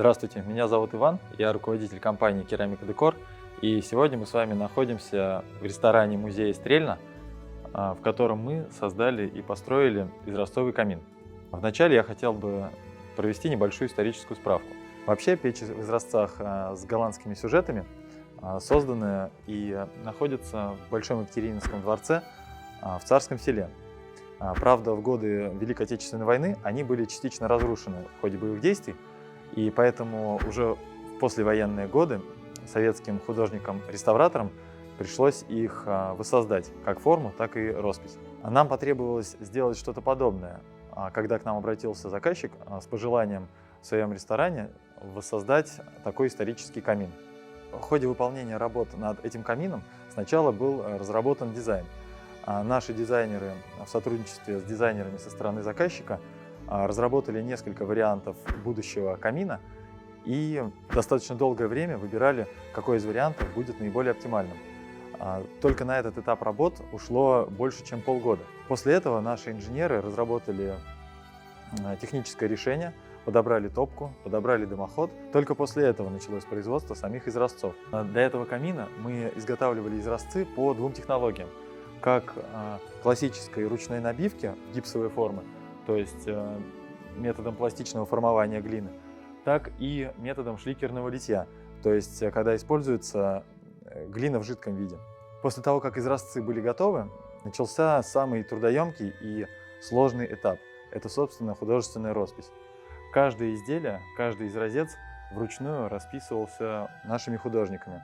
Здравствуйте, меня зовут Иван, я руководитель компании «Керамика Декор», и сегодня мы с вами находимся в ресторане музея Стрельна, в котором мы создали и построили изразцовый камин. Вначале я хотел бы провести небольшую историческую справку. Вообще печь в изразцах с голландскими сюжетами созданы и находятся в Большом Екатерининском дворце в Царском Селе. Правда, в годы Великой Отечественной войны они были частично разрушены в ходе боевых действий, и поэтому уже в послевоенные годы советским художникам-реставраторам пришлось их воссоздать как форму, так и роспись. Нам потребовалось сделать что-то подобное, когда к нам обратился заказчик с пожеланием в своем ресторане воссоздать такой исторический камин. В ходе выполнения работ над этим камином сначала был разработан дизайн. Наши дизайнеры в сотрудничестве с дизайнерами со стороны заказчика разработали несколько вариантов будущего камина и достаточно долгое время выбирали, какой из вариантов будет наиболее оптимальным. Только на этот этап работ ушло больше, чем полгода. После этого наши инженеры разработали техническое решение, подобрали топку, подобрали дымоход. Только после этого началось производство самих изразцов. Для этого камина мы изготавливали изразцы по двум технологиям. Как классической ручной набивки гипсовой формы, то есть методом пластичного формования глины, так и методом шликерного литья, то есть когда используется глина в жидком виде. После того, как изразцы были готовы, начался самый трудоемкий и сложный этап. Это, собственно, художественная роспись. Каждое изделие, каждый изразец вручную расписывался нашими художниками.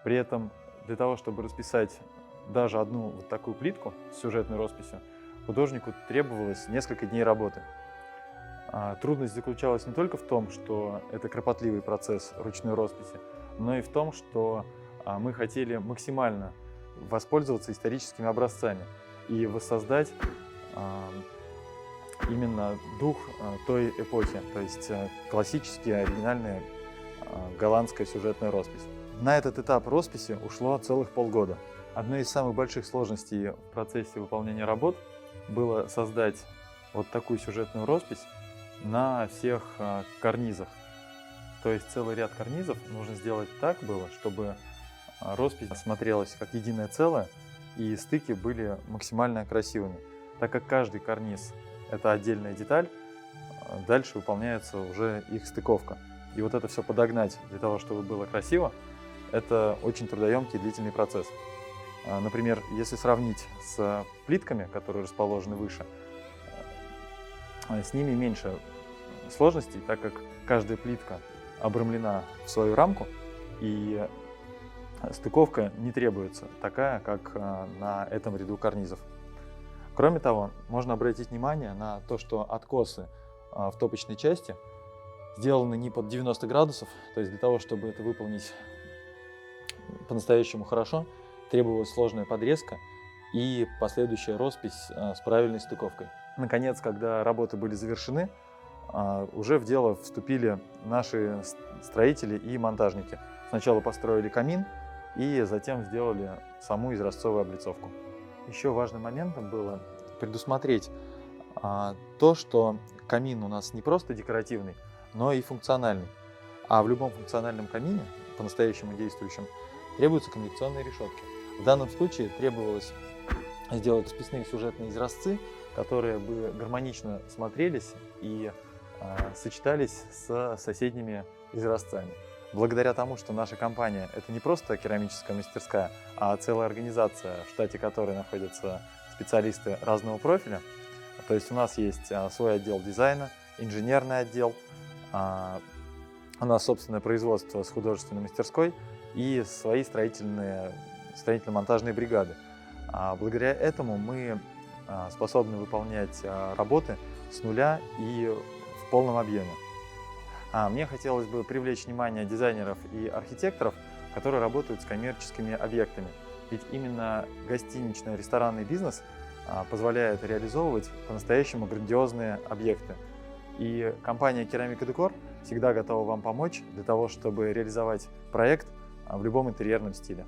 При этом для того, чтобы расписать даже одну вот такую плитку с сюжетной росписью, художнику требовалось несколько дней работы. Трудность заключалась не только в том, что это кропотливый процесс ручной росписи, но и в том, что мы хотели максимально воспользоваться историческими образцами и воссоздать именно дух той эпохи, то есть классическая, оригинальная голландская сюжетная роспись. На этот этап росписи ушло целых полгода. Одной из самых больших сложностей в процессе выполнения работ было создать вот такую сюжетную роспись на всех карнизах. То есть целый ряд карнизов нужно сделать так было, чтобы роспись смотрелась как единое целое и стыки были максимально красивыми. Так как каждый карниз – это отдельная деталь, дальше выполняется уже их стыковка. И вот это все подогнать для того, чтобы было красиво, это очень трудоемкий и длительный процесс. Например, если сравнить с плитками, которые расположены выше, с ними меньше сложностей, так как каждая плитка обрамлена в свою рамку, и стыковка не требуется такая, как на этом ряду карнизов. Кроме того, можно обратить внимание на то, что откосы в топочной части сделаны не под 90 градусов, то есть для того, чтобы это выполнить по-настоящему хорошо, требовалась сложная подрезка и последующая роспись с правильной стыковкой. Наконец, когда работы были завершены, уже в дело вступили наши строители и монтажники. Сначала построили камин и затем сделали саму изразцовую облицовку. Еще важным моментом было предусмотреть то, что камин у нас не просто декоративный, но и функциональный. А в любом функциональном камине, по-настоящему действующем, требуются конвекционные решетки. В данном случае требовалось сделать расписные сюжетные изразцы, которые бы гармонично смотрелись и сочетались с соседними изразцами. Благодаря тому, что наша компания – это не просто керамическая мастерская, а целая организация, в штате которой находятся специалисты разного профиля, то есть у нас есть свой отдел дизайна, инженерный отдел, у нас собственное производство с художественной мастерской и свои строительно-монтажные бригады. Благодаря этому мы способны выполнять работы с нуля и в полном объеме. Мне хотелось бы привлечь внимание дизайнеров и архитекторов, которые работают с коммерческими объектами. Ведь именно гостинично-ресторанный бизнес позволяет реализовывать по-настоящему грандиозные объекты. И компания «Керамика Декор» всегда готова вам помочь для того, чтобы реализовать проект в любом интерьерном стиле.